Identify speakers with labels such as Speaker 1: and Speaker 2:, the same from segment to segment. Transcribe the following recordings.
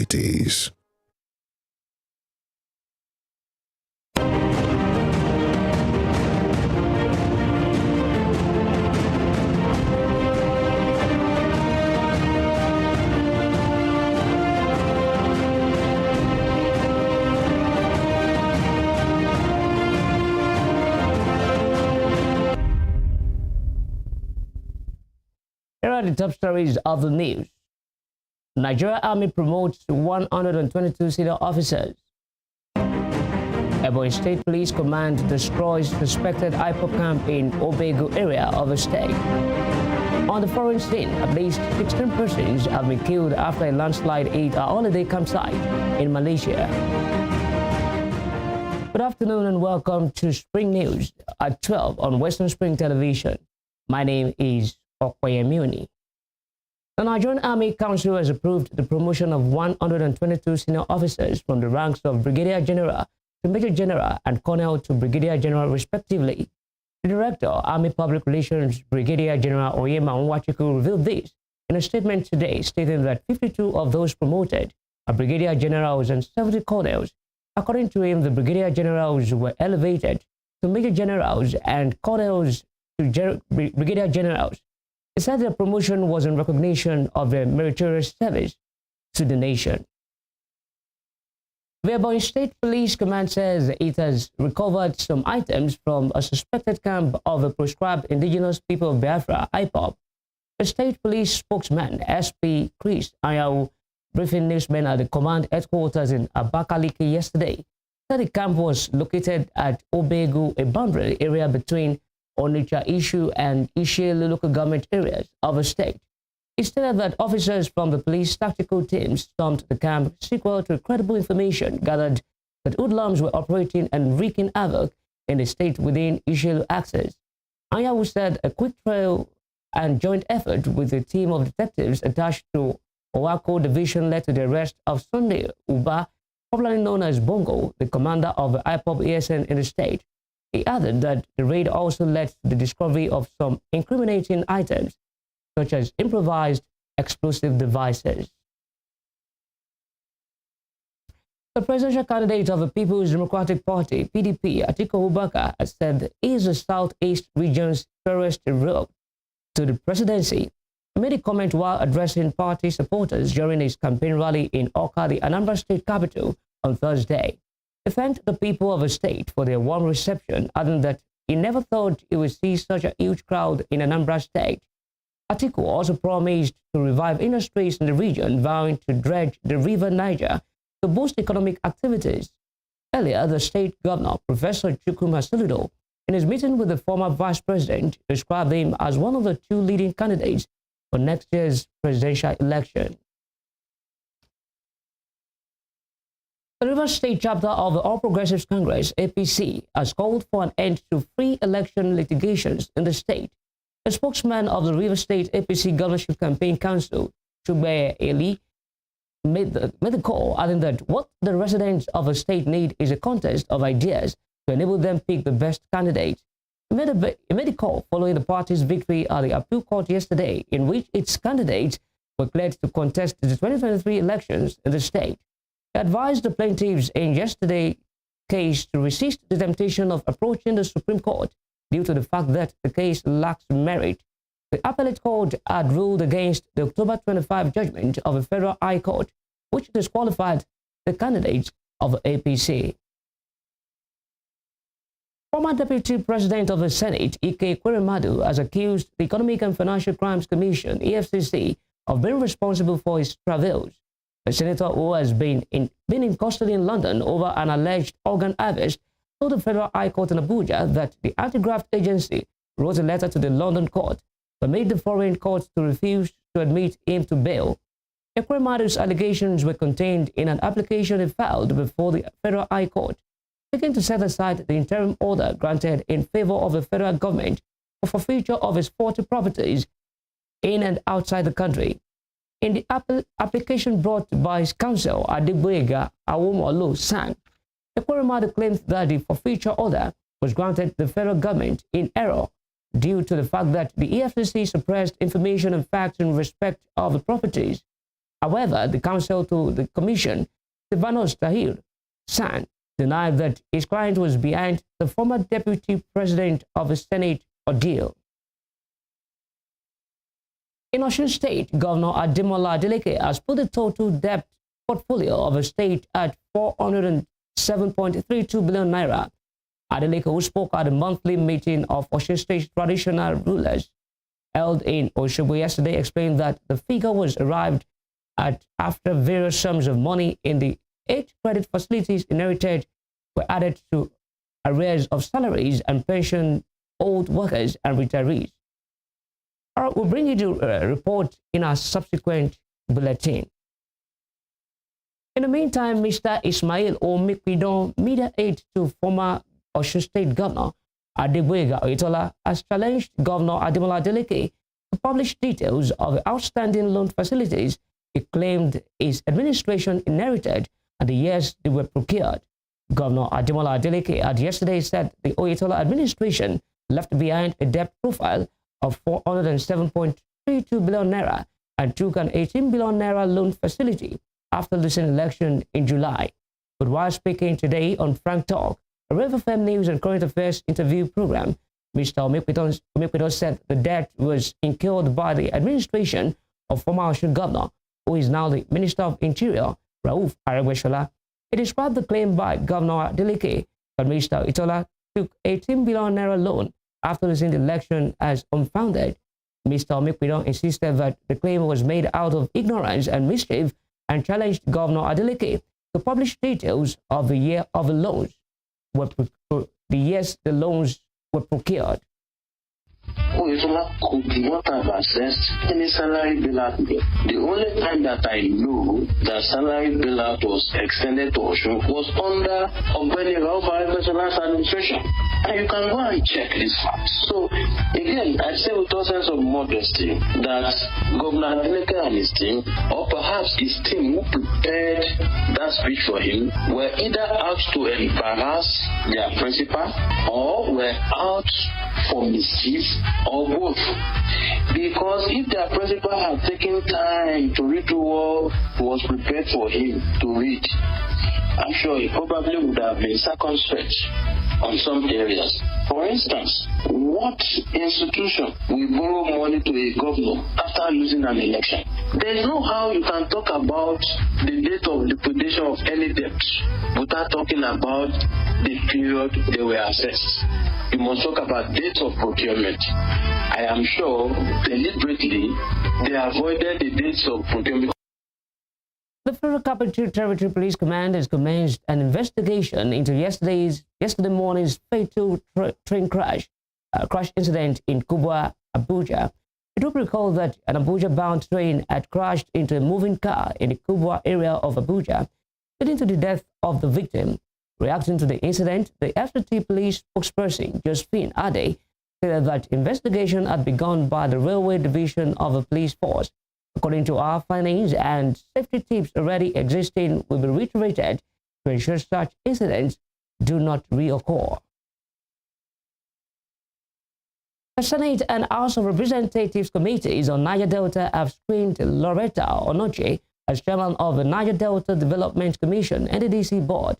Speaker 1: communities.
Speaker 2: Here are the top stories of the news. Nigeria Army promotes 122 senior officers. Ebonyi State Police Command destroys suspected IPOB camp in Obegu area of the state. On the foreign scene, at least 16 persons have been killed after a landslide hit a holiday campsite in Malaysia. Good afternoon and welcome to Spring News at 12 on Western Spring Television. My name is Okoyemuni. The Nigerian Army Council has approved the promotion of 122 senior officers from the ranks of Brigadier General to Major General and Colonel to Brigadier General respectively. The Director, Army Public Relations, Brigadier General Oyema Nwachuku, revealed this in a statement today, stating that 52 of those promoted are Brigadier Generals and 70 Colonels. According to him, the Brigadier Generals were elevated to Major Generals and Colonels to Brigadier Generals. He said the promotion was in recognition of their meritorious service to the nation. The Ebonyi State Police Command says it has recovered some items from a suspected camp of the proscribed indigenous people of Biafra, IPOB. The state police spokesman, SP Chris Ayahu, briefing newsmen at the command headquarters in Abakaliki yesterday, said the camp was located at Obegu, a boundary area between Onitsha Issue and Ishelu local government areas of the state. He stated that officers from the police tactical teams stormed the camp sequel to credible information gathered that hoodlums were operating and wreaking havoc in the state within Ishelu access. Ayahu said a quick trail and joint effort with a team of detectives attached to Owako Division led to the arrest of Sunday Uba, popularly known as Bongo, the commander of the IPOB ASN in the state. He added that the raid also led to the discovery of some incriminating items, such as improvised explosive devices. The presidential candidate of the People's Democratic Party, PDP, Atiku Abubakar, has said he is the Southeast region's fairest road to the presidency. He made a comment while addressing party supporters during his campaign rally in Awka, the Anambra State capital, on Thursday. He thanked the people of the state for their warm reception, adding that he never thought he would see such a huge crowd in Anambra State. Atiku also promised to revive industries in the region, vowing to dredge the river Niger to boost economic activities. Earlier, the state governor, Professor Chukwuma Soludo, in his meeting with the former vice president, described him as one of the two leading candidates for next year's presidential election. The Rivers State chapter of the All Progressives Congress, APC, has called for an end to free election litigations in the state. A spokesman of the Rivers State APC Governorship Campaign Council, Chube Eli, made the call, adding that what the residents of the state need is a contest of ideas to enable them pick the best candidate. He made a call following the party's victory at the appeal court yesterday, in which its candidates were cleared to contest the 2023 elections in the state. He advised the plaintiffs in yesterday's case to resist the temptation of approaching the Supreme Court due to the fact that the case lacks merit. The appellate court had ruled against the October 25 judgment of the Federal High Court, which disqualified the candidates of the APC. Former Deputy President of the Senate, Ike Ekweremadu, has accused the Economic and Financial Crimes Commission, EFCC, of being responsible for his travels. The senator, who has been in custody in London over an alleged organ harvest, told the Federal High Court in Abuja that the anti-graft agency wrote a letter to the London court but made the foreign court to refuse to admit him to bail. Ekwemadu's allegations were contained in an application he filed before the Federal High Court, seeking to set aside the interim order granted in favor of the federal government for forfeiture of his 40 properties in and outside the country. In the application brought by his counsel, Adegboyega Awomolo Sang, Ekweremadu claims that the forfeiture order was granted to the federal government in error due to the fact that the EFCC suppressed information and facts in respect of the properties. However, the counsel to the commission, Stefanos Tahir San, denied that his client was behind the former deputy president of the Senate ordeal. In Osun State, Governor Ademola Adeleke has put the total debt portfolio of the state at 407.32 billion naira. Adeleke, who spoke at a monthly meeting of Osun State traditional rulers held in Osogbo yesterday, explained that the figure was arrived at after various sums of money in the 8 credit facilities inherited were added to arrears of salaries and pension owed workers and retirees. We'll bring you the report in our subsequent bulletin. In the meantime, Mr. Ismail Omikpidon, media aide to former Osun State Governor Adegboyega Oyetola, has challenged Governor Ademola Adeleke to publish details of the outstanding loan facilities he claimed his administration inherited and the years they were procured. Governor Ademola Adeleke had yesterday said the Oyetola administration left behind a debt profile of 407.32 billion naira and took an 18 billion naira loan facility after losing election in July. But while speaking today on Frank Talk, a Rev FM News and Current Affairs interview program, Mr. Omikpidon said the debt was incurred by the administration of former Osun Governor, who is now the Minister of Interior, Rauf Aregbesola. He described the claim by Governor Adeleke that Mr. Oyetola took 18 billion naira loan after losing the election as unfounded. Mr. Omikpidon insisted that the claim was made out of ignorance and mischief and challenged Governor Adeleke to publish details of the year of the loans the loans were procured.
Speaker 1: Oyetola could not have assessed any salary bailout. The only time that I know that salary bailout was extended to Osun was under Ogbeni Rauf Aregbesola's administration. And you can go and check this fact. So, again, I say with all sense of modesty that Governor Adeleke and his team, or perhaps his team who prepared that speech for him, were either out to embarrass their principal or were out for mischief or both. Because if their principal had taken time to read what was prepared for him to read, I'm sure he probably would have been circumspect on some areas. For instance, what institution will borrow money to a governor after losing an election? There is no how you can talk about the date of liquidation of any debt without talking about the period they were assessed. You must talk about dates of procurement. I am sure deliberately they avoided the dates of procurement.
Speaker 2: The Federal Capital Territory Police Command has commenced an investigation into yesterday morning's fatal train crash incident in Kubwa, Abuja. It will recall that an Abuja-bound train had crashed into a moving car in the Kubwa area of Abuja, leading to the death of the victim. Reacting to the incident, the FCT police spokesperson, Josephine Ade, said that investigation had begun by the Railway Division of the police force. According to our findings, and safety tips already existing will be reiterated to ensure such incidents do not reoccur. The Senate and House of Representatives committees on Niger Delta have screened Loretta Onoche as chairman of the Niger Delta Development Commission (NDDC) board.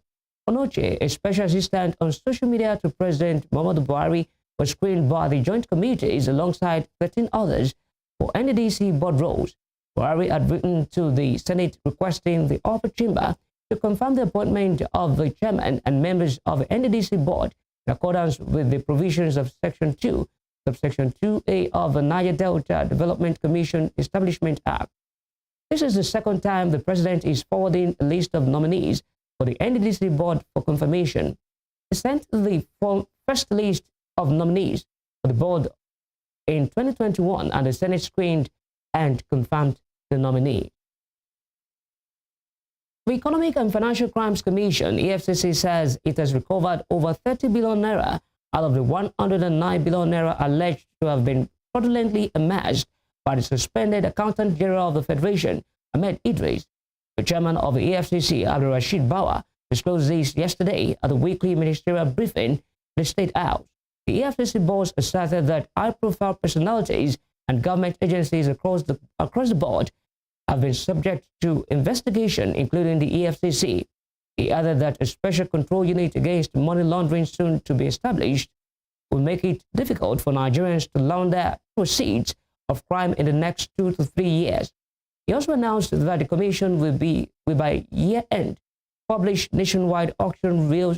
Speaker 2: Onoche, a special assistant on social media to President Muhammadu Buhari, was screened by the joint committees alongside 13 others for NDDC board roles. Buhari had written to the Senate requesting the upper chamber to confirm the appointment of the chairman and members of the NDDC board in accordance with the provisions of Section 2, Subsection 2A of the Niger Delta Development Commission Establishment Act. This is the second time the president is forwarding a list of nominees for the NDDC board for confirmation. He sent the first list of nominees for the board in 2021, and the Senate screened and confirmed the nominee. The Economic and Financial Crimes Commission, EFCC, says it has recovered over 30 billion naira out of the 109 billion naira alleged to have been fraudulently amassed by the suspended Accountant General of the Federation, Ahmed Idris. The chairman of the EFCC, Abdul Rashid Bawa, disclosed this yesterday at the weekly ministerial briefing in the State House. The EFCC boss asserted that high-profile personalities and government agencies across the board have been subject to investigation, including the EFCC. He added that a special control unit against money laundering soon to be established will make it difficult for Nigerians to launder proceeds of crime in the next 2 to 3 years. He also announced that the commission will by year-end publish nationwide auction real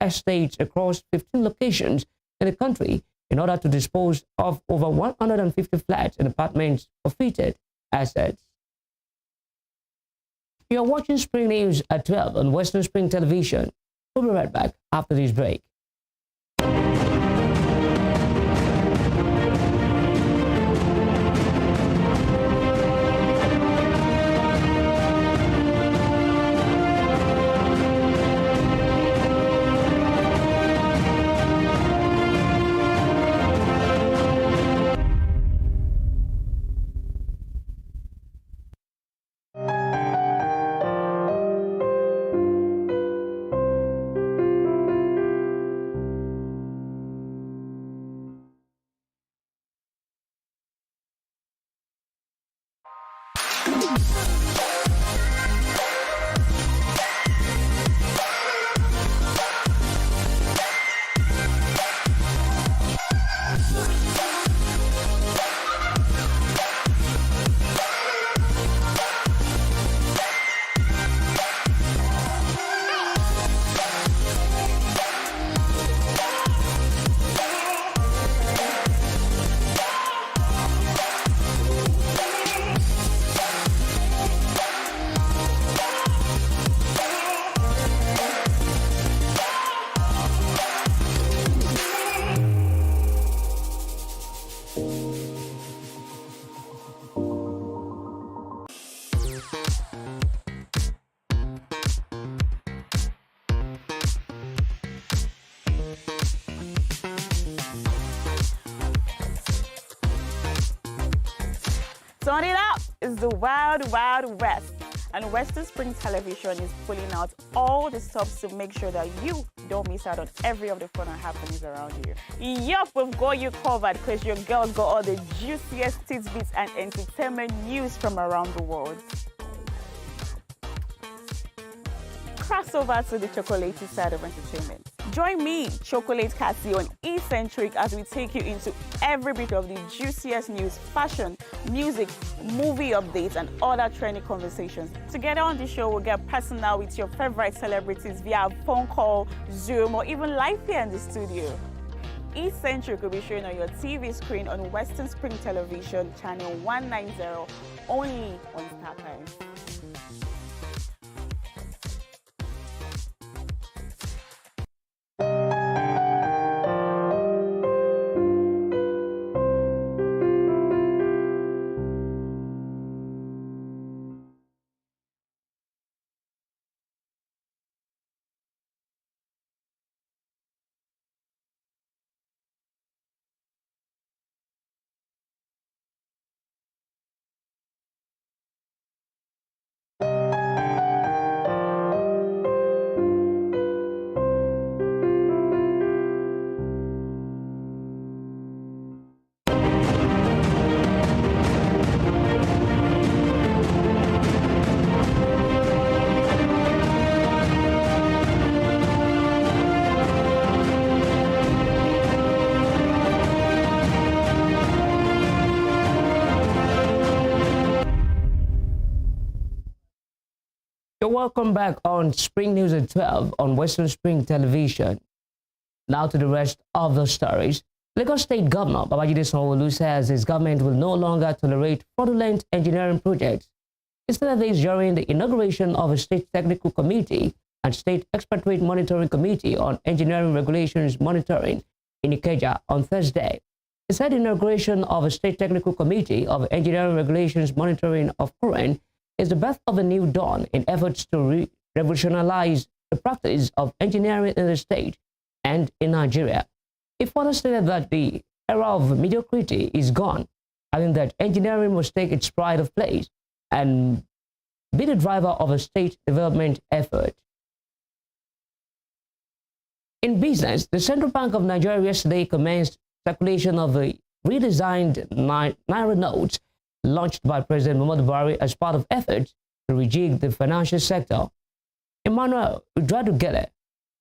Speaker 2: estate across 15 locations in the country in order to dispose of over 150 flats and apartments forfeited assets. You're watching Spring News at 12 on Western Spring Television. We'll be right back after this break.
Speaker 3: Turn it up! It's the Wild Wild West, and Western Spring Television is pulling out all the stops to make sure that you don't miss out on every of the fun and happenings around you. Yup, we've got you covered because your girl got all the juiciest tidbits and entertainment news from around the world. Cross over to the chocolatey side of entertainment. Join me, Chocolate Cassie, on Eccentric as we take you into every bit of the juiciest news, fashion, music, movie updates, and other trending conversations. Together on the show, we'll get personal with your favorite celebrities via phone call, Zoom, or even live here in the studio. Eccentric will be shown on your TV screen on Western Spring Television, channel 190, only on StarTimes.
Speaker 2: You're welcome back on Spring News at 12 on Western Spring Television. Now to the rest of the stories. Lagos State Governor Babajide Sanwo-Olu says his government will no longer tolerate fraudulent engineering projects. He said this during the inauguration of a State Technical Committee and State Expatriate Monitoring Committee on Engineering Regulations Monitoring in Ikeja on Thursday. He said the inauguration of a State Technical Committee of Engineering Regulations Monitoring of COREN is the birth of a new dawn in efforts to revolutionize the practice of engineering in the state and in Nigeria. He further stated that the era of mediocrity is gone, adding that engineering must take its pride of place and be the driver of a state development effort. In business, the Central Bank of Nigeria yesterday commenced circulation of a redesigned Naira notes launched by President Muhammadu Buhari as part of efforts to rejig the financial sector. Emmanuel Uduagele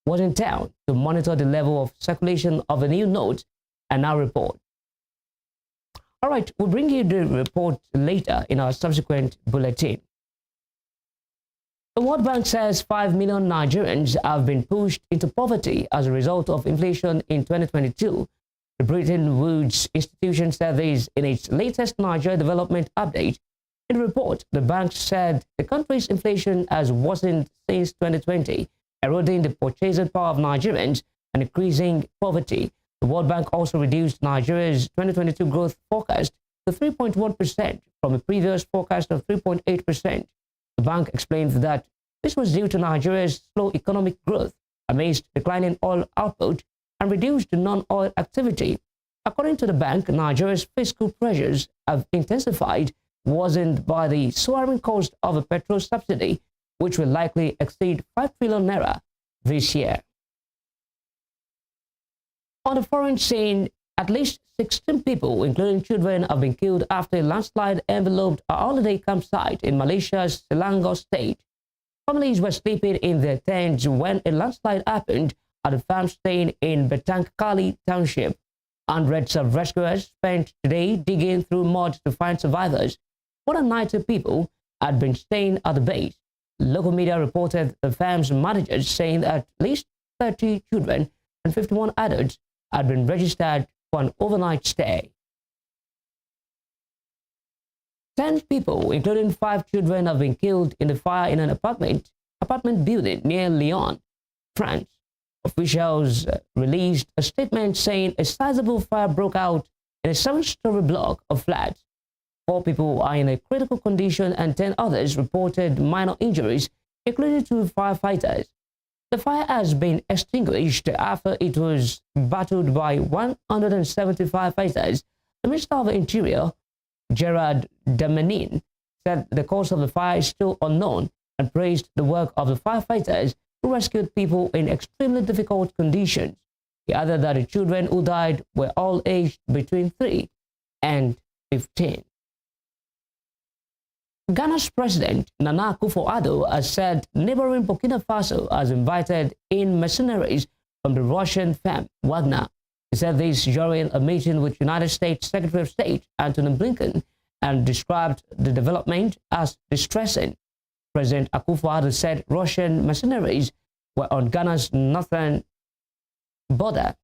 Speaker 2: was in town to monitor the level of circulation of the new notes and now report. All right, we'll bring you the report later in our subsequent bulletin. The World Bank says 5 million Nigerians have been pushed into poverty as a result of inflation in 2022. The Bretton Woods Institution said this in its latest Nigeria Development Update. In the report, the bank said the country's inflation has worsened since 2020, eroding the purchasing power of Nigerians and increasing poverty. The World Bank also reduced Nigeria's 2022 growth forecast to 3.1% from a previous forecast of 3.8%. The bank explained that this was due to Nigeria's slow economic growth amidst declining oil output and reduced non-oil activity. According to the bank, Nigeria's fiscal pressures have intensified, worsened by the soaring cost of a petrol subsidy, which will likely exceed 5 trillion naira this year. On the foreign scene, at least 16 people, including children, have been killed after a landslide enveloped a holiday campsite in Malaysia's Selangor state. Families were sleeping in their tents when a landslide happened at a farm staying in Betangkali Township. Hundreds of rescuers spent today digging through mud to find survivors. More than 90 people had been staying at the base. Local media reported the farm's managers saying that at least 30 children and 51 adults had been registered for an overnight stay. 10 people, including 5 children, have been killed in the fire in an apartment building near Lyon, France. Officials released a statement saying a sizable fire broke out in a 7-story block of flats. 4 people are in a critical condition and 10 others reported minor injuries, including 2 firefighters. The fire has been extinguished after it was battled by 175 fighters. The Minister of the Interior, Gerard Damanin, said the cause of the fire is still unknown and praised the work of the firefighters who rescued people in extremely difficult conditions. He added that the children who died were all aged between 3 and 15. Ghana's President Nana Akufo-Addo has said neighboring Burkina Faso has invited in mercenaries from the Russian firm Wagner. He said this during a meeting with United States Secretary of State Antony Blinken and described the development as distressing. President Akufo-Addo said Russian mercenaries were on Ghana's northern border.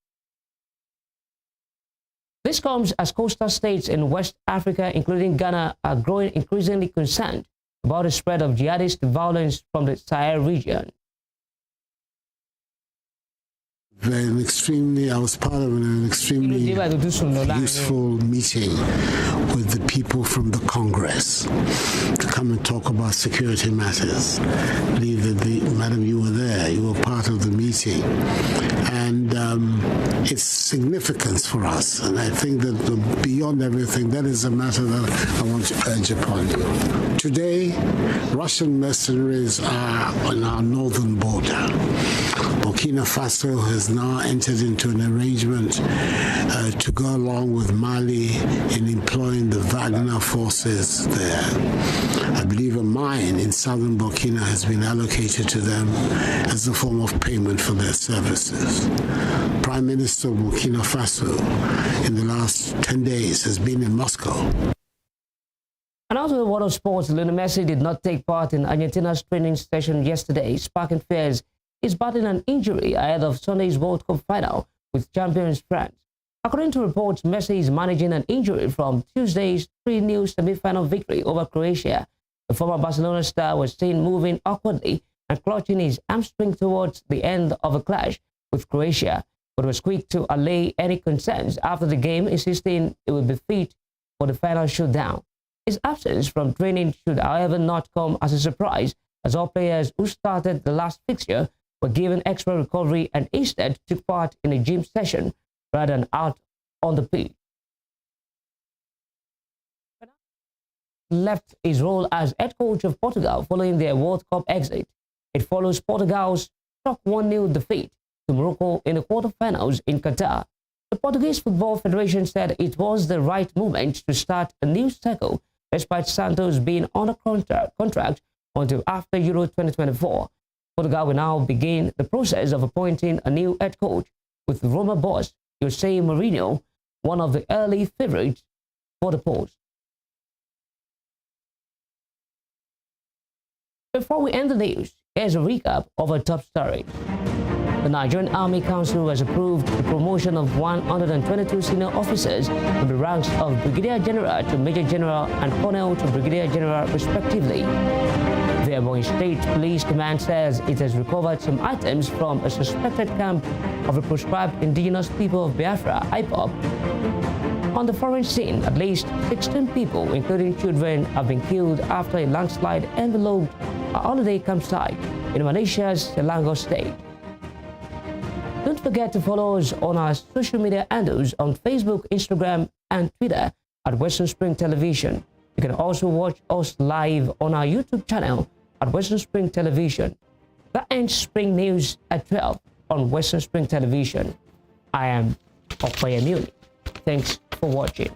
Speaker 2: This comes as coastal states in West Africa, including Ghana, are growing increasingly concerned about the spread of jihadist violence from the Sahel region.
Speaker 4: I was part of an extremely useful meeting with the people from the Congress to come and talk about security matters. I believe that, Madam, you were there. You were part of the meeting. And its significance for us. And I think that beyond everything, that is a matter that I want to urge upon you. Today, Russian mercenaries are on our northern border. Burkina Faso has now entered into an arrangement to go along with Mali in employing the Wagner forces there. I believe a mine in southern Burkina has been allocated to them as a form of payment for their services. Prime Minister of Burkina Faso in the last 10 days has been in Moscow.
Speaker 2: And out of the world of sports, Lionel Messi did not take part in Argentina's training session yesterday, sparking fears he's battling an injury ahead of Sunday's World Cup final with champions France. According to reports, Messi is managing an injury from Tuesday's 3-0 semi-final victory over Croatia. The former Barcelona star was seen moving awkwardly and clutching his hamstring towards the end of a clash with Croatia, but was quick to allay any concerns after the game, insisting it would be fit for the final showdown. His absence from training should, however, not come as a surprise, as all players who started the last fixture were given extra recovery and instead took part in a gym session rather than out on the pitch. Left his role as head coach of Portugal following their World Cup exit. It follows Portugal's shock 1-0 defeat to Morocco in the quarterfinals in Qatar. The Portuguese Football Federation said it was the right moment to start a new cycle despite Santos being on a contract until after Euro 2024. Portugal will now begin the process of appointing a new head coach, with Roma boss Jose Mourinho one of the early favorites for the post. Before we end the news, here's a recap of our top stories. The Nigerian Army Council has approved the promotion of 122 senior officers from the ranks of Brigadier General to Major General and Colonel to Brigadier General respectively. The Ebonyi State Police Command says it has recovered some items from a suspected camp of the proscribed indigenous people of Biafra, IPOB. On the foreign scene, at least 16 people, including children, have been killed after a landslide enveloped a holiday campsite in Malaysia's Selangor state. Don't forget to follow us on our social media handles on Facebook, Instagram, and Twitter at Western Spring Television. You can also watch us live on our YouTube channel at Western Spring Television. That ends Spring News at 12 on Western Spring Television. I am Okoye Muni. Thanks for watching.